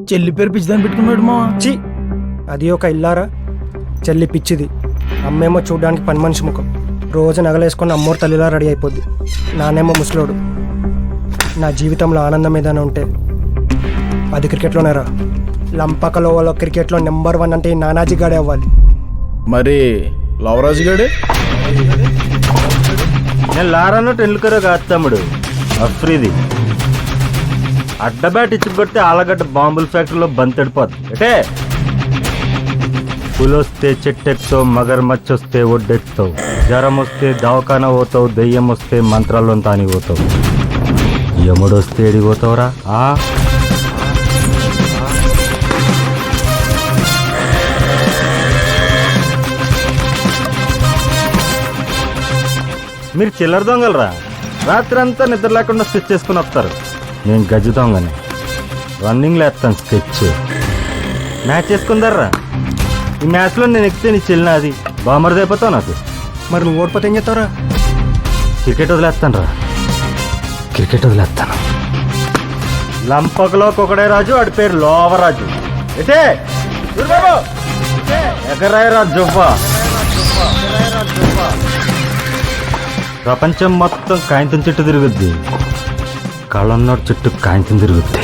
చెల్లి పేరు పిచ్చిదాన్ని పెట్టుకున్నాడు మా. చి అది ఒక ఇల్లారా, చెల్లి పిచ్చిది, అమ్మేమో చూడడానికి పని మనిషి ముఖం, రోజు నగలేసుకొని అమ్మోరు తల్లిలా రెడీ అయిపోద్ది. నానేమో ముసలోడు. నా జీవితంలో ఆనందం ఏదైనా ఉంటే అది క్రికెట్లోనే రా. లంపకలో వాళ్ళ క్రికెట్లో నెంబర్ 1 అంటే ఈ నానాజీ గాడే అవ్వాలి. మరి లవరాజు గాడే నేను లారానో టెండూల్కర్ కాదు తమ్ముడు, అఫ్రీది. అడ్డ బ్యాట్ ఇచ్చి కొడితే ఆలగడ్డ బాంబుల ఫ్యాక్టరీలో బంతెడిపోతుంది. అంటే పులొస్తే చెట్టెక్తావు, మగర్మచ్చ వస్తే ఒడ్డెక్తావు, జ్వరం వస్తే దవాఖానా పోతావు, దెయ్యం వస్తే మంత్రాల్లో తాని పోతావు, యముడొస్తే ఎడిపోతావురా. మీరు చిల్లర దొంగలరా, రాత్రి అంతా నిద్ర లేకుండా స్కెచ్ చేసుకుని వస్తారు. నేను గజ్జి దొంగని, రన్నింగ్లో వేస్తాను స్కెచ్. మ్యాచ్ చేసుకుందర్రా, ఈ మ్యాచ్లో నేను ఎక్కితే నీ చెల్లిన అది బామర్ది అయిపోతావు నాకు. మరి నువ్వు ఓడిపోతే ఏం చేస్తావురా? క్రికెట్ వదిలేస్తాను రా, క్రికెట్ వదిలేస్తాను. లంపకలో ఒకడే రాజు, వాడి పేరు లోవరాజు. ఎటే ఎగరాయరా జువ్వా. ప్రపంచం మొత్తం కాయంతం చుట్టూ తిరుగుద్ది, కళ్ళన్నోడు చుట్టూ కాయంతం తిరుగుద్ది.